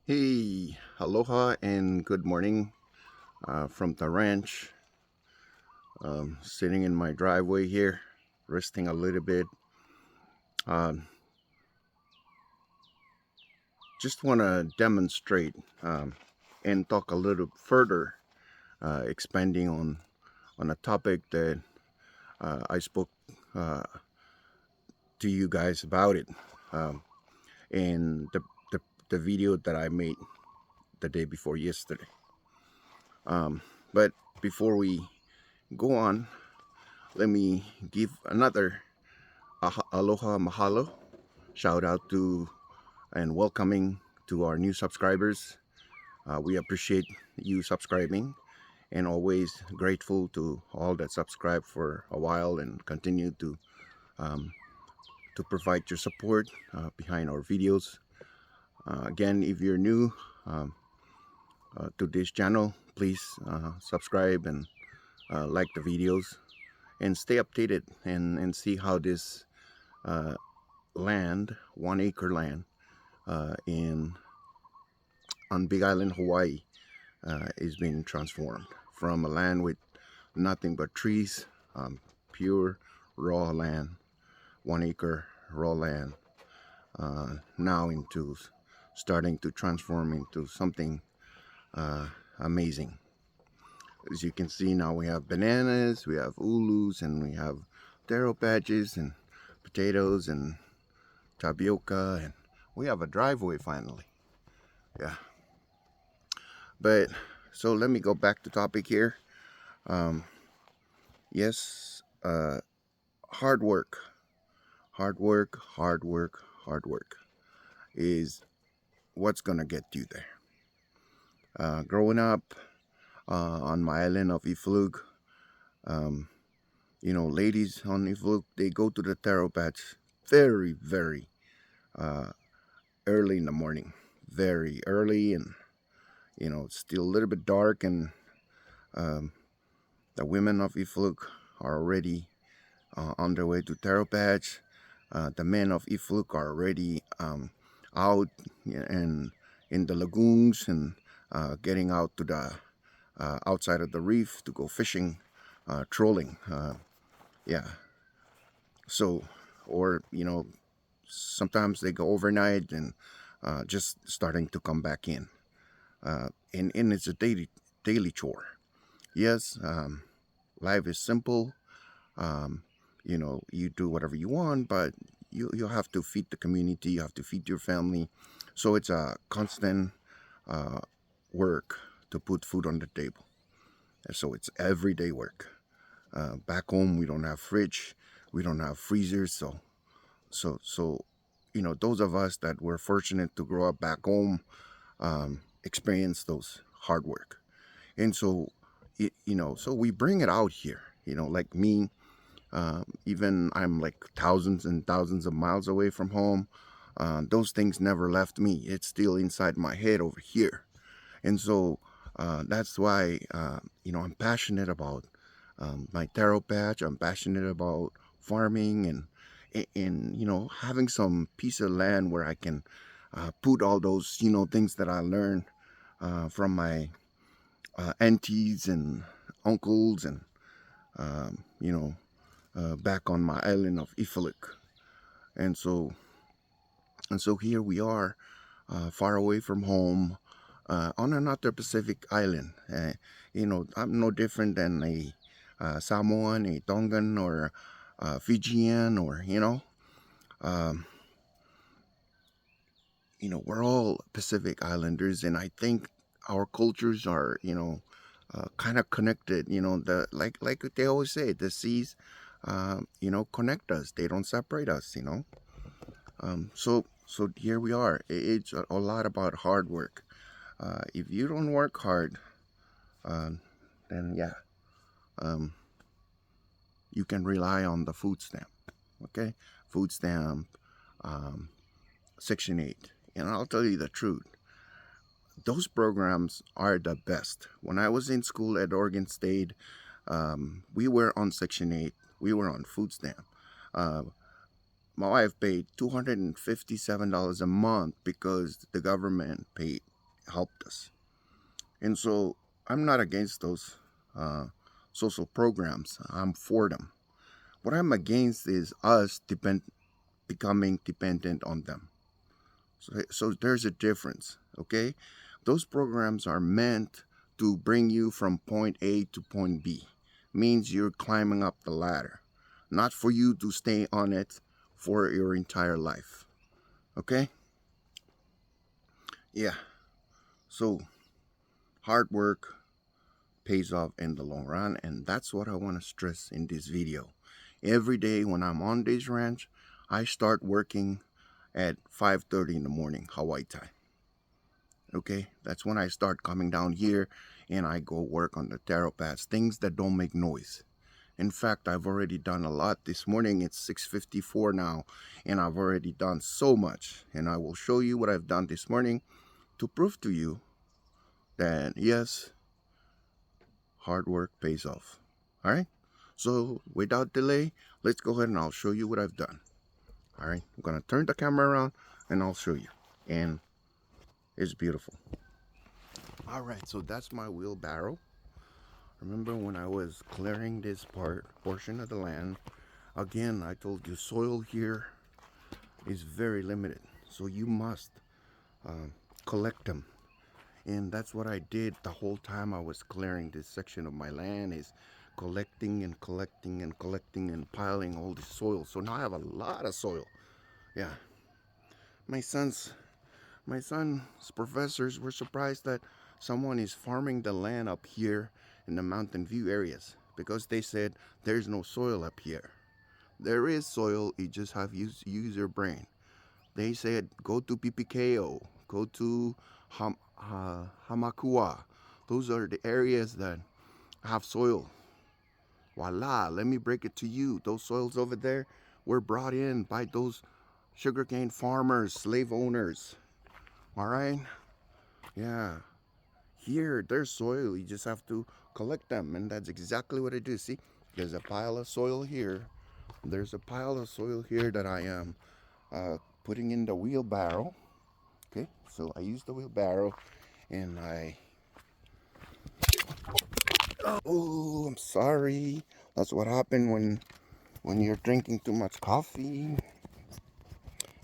Hey, aloha and good morning from the ranch. Sitting in my driveway here, resting a little bit. Uh, just want to demonstrate and talk a little further, expanding on a topic that I spoke uh, to you guys about it in the video that I made the day before yesterday. But before we go on, let me give another aloha mahalo shout out to and welcoming to our new subscribers. We appreciate you subscribing and always grateful to all that subscribe for a while and continue um, to provide your support behind our videos. Again, if you're new um, to this channel, please subscribe and like the videos and stay updated and see how this uh, land, 1 acre land in on Big Island, Hawaii, is being transformed from a land with nothing but trees, pure raw land, 1 acre raw land, now into starting to transform into something amazing. As you can see now, we have bananas, we have ulus, and we have taro patches and potatoes and tapioca, and we have a driveway finally. Yeah, but so let me go back to topic here. Um, yes, hard work, hard work, hard work, hard work is what's gonna get you there. Growing up on my island of Iflug, um, ladies on Iflug, they go to the taro patch very, very uh, early in the morning, very early, and it's still a little bit dark, and um, the women of Iflug are already on their way to taro patch. The men of Ifluk are already out and in the lagoons and getting out to the outside of the reef to go fishing, trolling. Yeah. So, or sometimes they go overnight and just starting to come back in. And it's a daily chore. Yes, life is simple. Um, you do whatever you want, but you have to feed the community, you have to feed your family, so it's a constant uh, work to put food on the table. And so it's everyday work. Back home we don't have fridge, we don't have freezers, so those of us that were fortunate to grow up back home experience those hard work. And so so we bring it out here, like me. Even I'm like thousands and thousands of miles away from home. Those things never left me. It's still inside my head over here. And so that's why, I'm passionate about my taro patch. I'm passionate about farming and having some piece of land where I can put all those, things that I learned from my aunties and uncles and, um, you know, back on my island of Ifalik. And so here we are, far away from home, on another Pacific island. I'm no different than a Samoan, a Tongan, or Fijian, or um, we're all Pacific Islanders, and I think our cultures are, kind of connected. The like they always say, the seas, connect us. They don't separate us. So here we are. It's a lot about hard work. If you don't work hard, um, then yeah, um, you can rely on the food stamp. Okay, food stamp, um, Section 8. And I'll tell you the truth. Those programs are the best. When I was in school at Oregon State, we were on Section 8. We were on food stamp. Uh, my wife paid $257 a month because the government paid. helped us. And so I'm not against those social programs. I'm for them. What I'm against is us becoming dependent on them. So there's a difference, okay? Those programs are meant to bring you from point A to point B. Means you're climbing up the ladder, not for you to stay on it for your entire life, okay? Yeah, so hard work pays off in the long run, and that's what I want to stress in this video. Every day when I'm on this ranch, I start working at 5:30 in the morning Hawaii time. Okay, that's when I start coming down here and I go work on the taro pads, things that don't make noise. In fact, I've already done a lot. This morning it's 6:54 now, and I've already done so much. And I will show you what I've done this morning to prove to you that yes, hard work pays off. All right, so without delay, let's go ahead and I'll show you what I've done. All right, I'm gonna turn the camera around and I'll show you. And it's beautiful. All right, so that's my wheelbarrow. Remember when I was clearing this portion of the land? Again, I told you soil here is very limited, so you must collect them. And that's what I did the whole time I was clearing this section of my land, is collecting and collecting and collecting and piling all this soil. So now I have a lot of soil. Yeah. My son's professors were surprised that someone is farming the land up here in the Mountain View areas, because they said there's no soil up here. There is soil, you just have use your brain. They said go to PPKO, go to Hamakua. Those are the areas that have soil. Voila, let me break it to you. Those soils over there were brought in by those sugarcane farmers, slave owners. All right? Yeah. Here, there's soil. You just have to collect them. And that's exactly what I do. See, there's a pile of soil here. There's a pile of soil here that I am putting in the wheelbarrow. Okay, so I use the wheelbarrow and oh, I'm sorry. That's what happened when you're drinking too much coffee.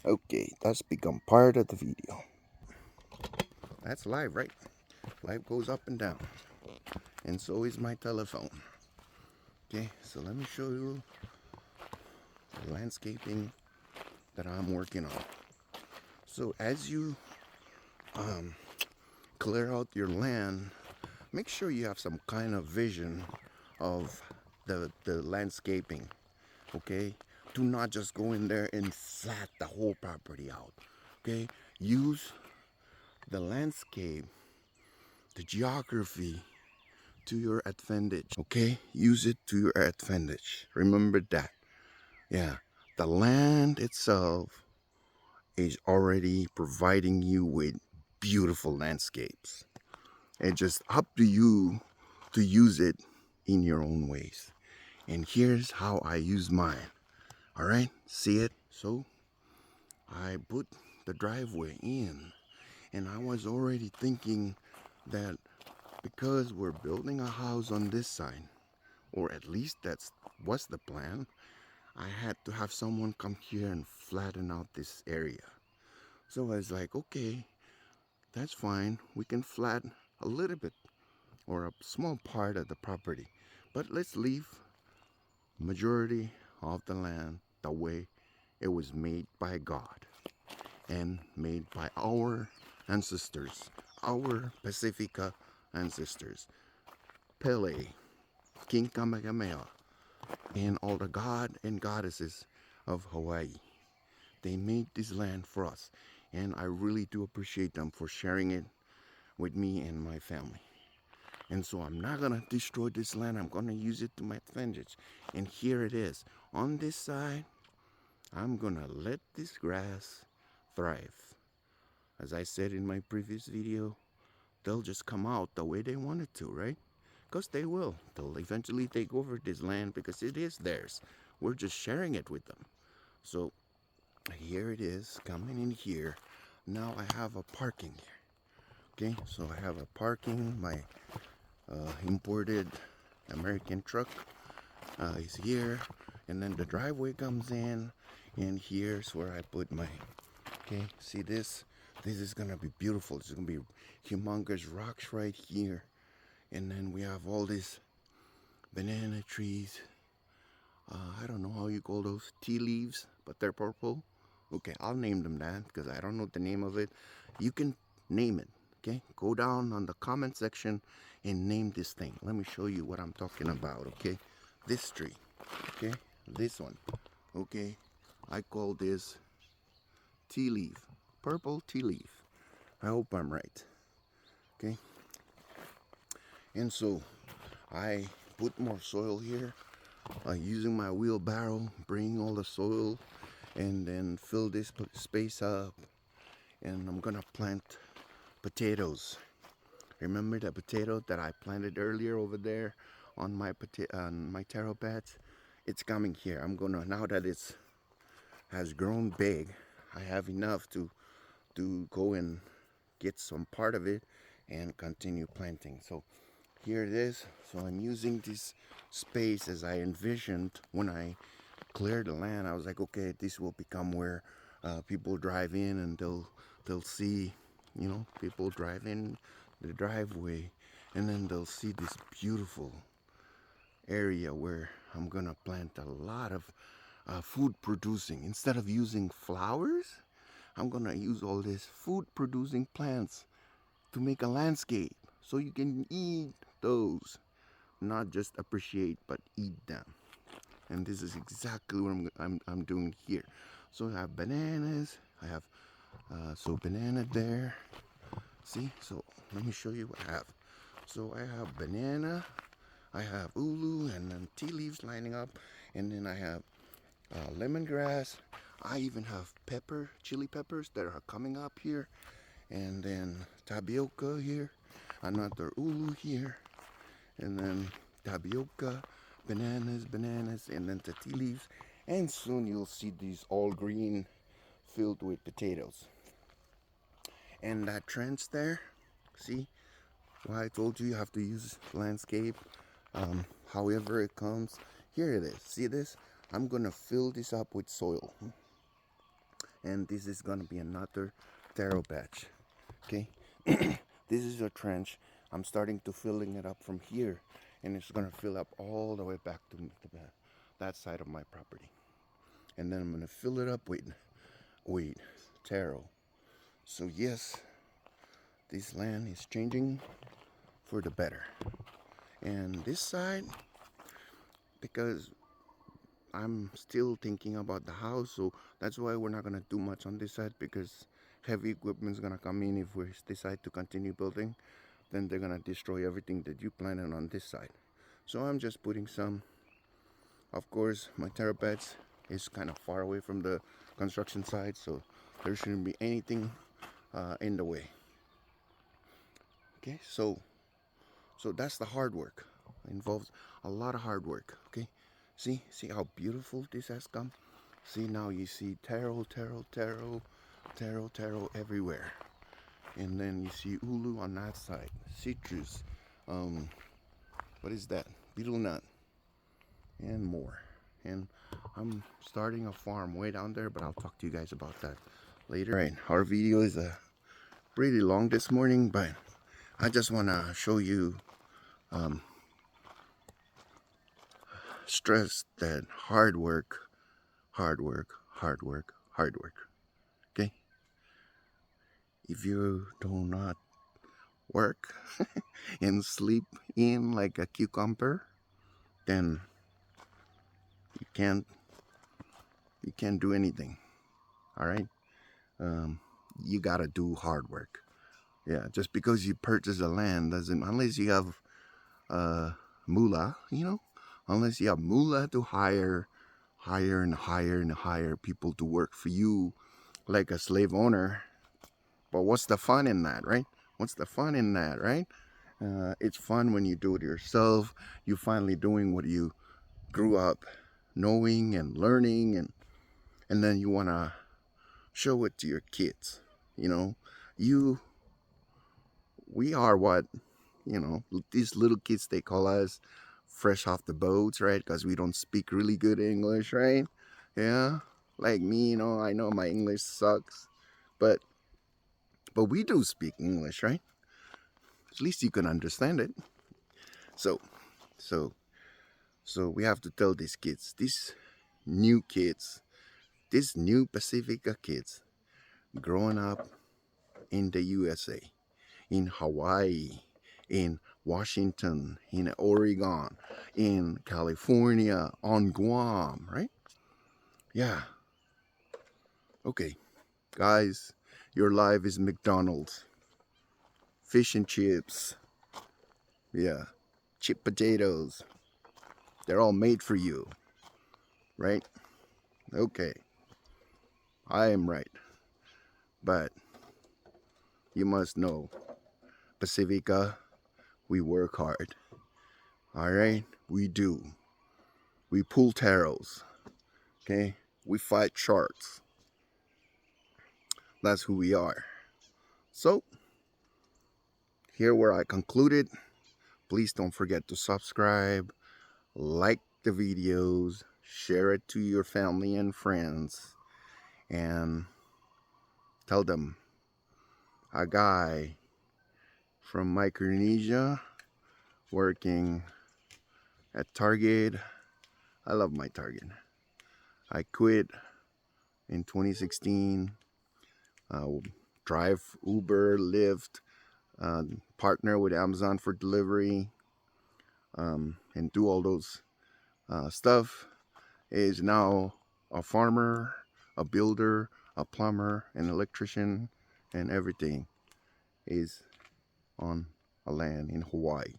Okay, that's become part of the video. That's live, right? Life goes up and down. And so is my telephone. Okay, so let me show you the landscaping that I'm working on. So as you clear out your land, make sure you have some kind of vision of the landscaping. Okay, do not just go in there and flat the whole property out. Okay, use the landscape, the geography to your advantage. Okay, use it to your advantage. Remember that. Yeah, the land itself is already providing you with beautiful landscapes. It's just up to you to use it in your own ways. And here's how I use mine. All right, see it? So I put the driveway in, and I was already thinking that because we're building a house on this side, or at least that's what's the plan, I had to have someone come here and flatten out this area. So I was like, okay, that's fine. We can flatten a little bit or a small part of the property, but let's leave majority of the land the way it was made by God and made by our ancestors, our Pacifica ancestors, Pele, King Kamehameha, and all the god and goddesses of Hawaii. They made this land for us, and I really do appreciate them for sharing it with me and my family. And so I'm not gonna destroy this land. I'm gonna use it to my advantage. And here it is. On this side, I'm gonna let this grass thrive. As I said in my previous video, they'll just come out the way they want it to, right? Because they will. They'll eventually take over this land because it is theirs. We're just sharing it with them. So here it is, coming in here. Now I have a parking here. Okay, so I have a parking. My imported American truck is here, and then the driveway comes in, and here's where I put my. Okay, see this? This is gonna be beautiful. It's gonna be humongous rocks right here, and then we have all these banana trees. I don't know how you call those, tea leaves, but they're purple. Okay, I'll name them that because I don't know the name of it. You can name it. Okay, go down on the comment section and name this thing. Let me show you what I'm talking about. Okay, this tree. Okay, this one. Okay, I call this tea leaf, purple tea leaf. I hope I'm right. Okay, and so I put more soil here using my wheelbarrow, bring all the soil and then fill this space up, and I'm gonna plant potatoes. Remember the potato that I planted earlier over there on my taro beds? It's coming here. I'm gonna, now that it's has grown big, I have enough to go and get some part of it and continue planting. So here it is. So I'm using this space as I envisioned when I cleared the land. I was like, okay, this will become where people drive in and they'll see, people drive in the driveway, and then they'll see this beautiful area where I'm gonna plant a lot of food producing. Instead of using flowers, I'm gonna use all these food producing plants to make a landscape so you can eat those, not just appreciate but eat them. And this is exactly what I'm doing here. So I have bananas. I have so banana there. See, so let me show you what I have. So I have banana, I have ulu, and then tea leaves lining up, and then I have lemongrass. I even have chili peppers that are coming up here, and then tapioca here, another ulu here, and then tapioca, bananas, and then the tea leaves, and soon you'll see these all green filled with potatoes. And that trench there, see, why I told you have to use landscape, however it comes. Here it is, see this? I'm gonna fill this up with soil, and this is gonna be another taro patch. Okay, this is a trench. I'm starting to filling it up from here, and it's gonna fill up all the way back to that side of my property, and then I'm gonna fill it up with taro. So yes, this land is changing for the better. And this side, because I'm still thinking about the house, so that's why we're not gonna do much on this side, because heavy equipment's gonna come in. If we decide to continue building, then they're gonna destroy everything that you planted on this side. So I'm just putting some. Of course, my taro beds is kind of far away from the construction site, so there shouldn't be anything in the way. Okay, so that's the hard work. It involves a lot of hard work. Okay, see how beautiful this has come. See, now you see taro everywhere, and then you see ulu on that side, citrus, what is that, betel nut, and more. And I'm starting a farm way down there, but I'll talk to you guys about that later. Right, our video is pretty long this morning, but I just want to show you, stress that hard work. Okay, if you do not work and sleep in like a cucumber, then you can't do anything. All right, you gotta do hard work. Yeah, just because you purchase a land doesn't, unless you have moolah, unless you have moolah to hire and hire people to work for you like a slave owner. But what's the fun in that, right? It's fun when you do it yourself. You finally doing what you grew up knowing and learning, and then you want to show it to your kids. You we are what, these little kids, they call us fresh off the boats, right? Because we don't speak really good English, right? Yeah, like me, I know my English sucks, but we do speak English, right? At least you can understand it. So so so we have to tell these kids, these new kids, these new Pacifica kids growing up in the USA, in Hawaii, in Washington, in Oregon, in California, on Guam, right? Yeah. Okay, guys, your life is McDonald's. Fish and chips. Yeah. Chip potatoes. They're all made for you, right? Okay, I am right. But you must know, Pacifica, we work hard. All right? We do. We pull tarots. Okay? We fight sharks. That's who we are. So, here where I concluded. Please don't forget to subscribe, like the videos, share it to your family and friends, and tell them a guy from Micronesia working at Target. I love my Target. I quit in 2016. Drive Uber, Lyft, partner with Amazon for delivery, and do all those stuff. Is now a farmer, a builder, a plumber, an electrician, and everything is on a land in Hawaii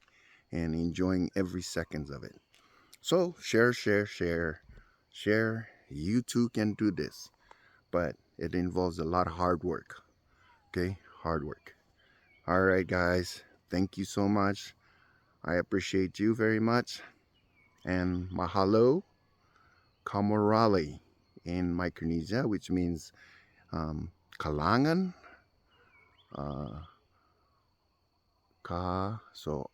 and enjoying every second of it. So share, share, share, share. You too can do this, but it involves a lot of hard work. Okay, hard work. All right, guys. Thank you so much. I appreciate you very much. And mahalo kamorale in Micronesia, which means kalangan, uh, so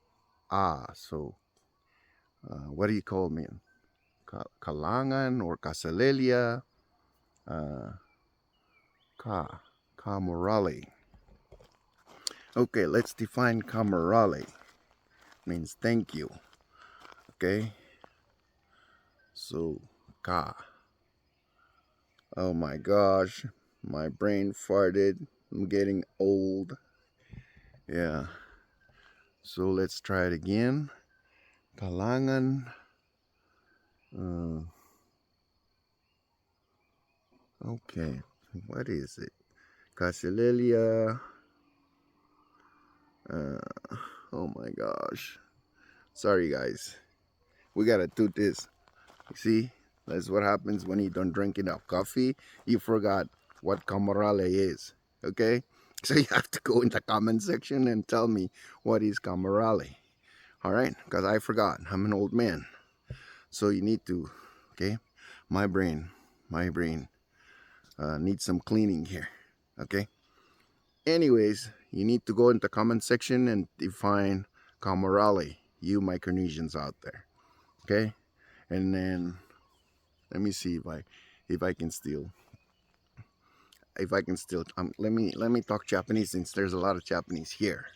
what do you call me? Kalangan or kasalelia, uh, kamorale. Okay, let's define kamorale. Means thank you. Okay, so ka. Oh my gosh, my brain farted. I'm getting old. Yeah. So let's try it again. Kalangan. Okay. What is it? Casillelia. Oh my gosh. Sorry, guys. We gotta do this. You see? That's what happens when you don't drink enough coffee. You forgot what camarale is. Okay? So you have to go in the comment section and tell me what is camarale. Alright? Because I forgot. I'm an old man. So you need to, okay? My brain needs some cleaning here. Okay? Anyways, you need to go in the comment section and define camarale, you Micronesians out there. Okay? And then let me see if I can still let me talk Japanese since there's a lot of Japanese here.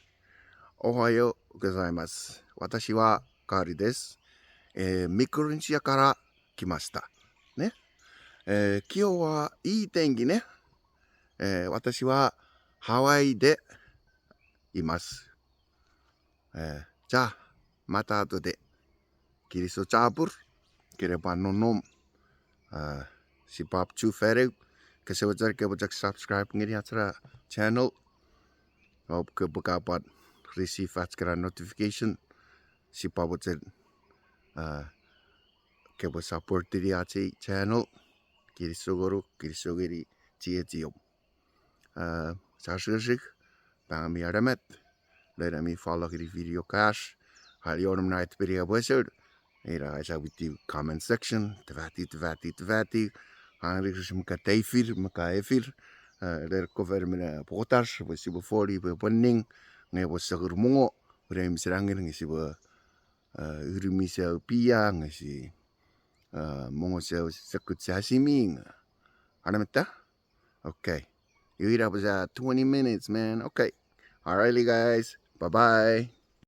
Ohayo gozaimasu. Watashi wa Kari desu. Micronesia kara kimashita. Ne? 今日はいい天気ね。私はハワイでいます。じゃあ、また後で。キリストチャーブル。Kira nom si Pop Chu Fereg. Kasi wajar ke wajak subscribe ngiri atsara channel. O ke bukapat receive atskara notification. Si Pop wajar ke wa support diri atsi channel. Kiri sogoro, kiri sogiri cie tiom. Sashirshik. Pangami aramet. Let me follow the video cash. Hali orum night video wizard. Era I with the comment section. Tvati. Hangrish mka efir. Der cover me potash. We see before you winning. Nge wasa mo ure misrangin ngi si wa uru misa pia ngi si mongo sa sakut sashimi nga. Aramita? Okay. You eat up was 20 minutes, man. Okay. Alrighty, guys. Bye bye.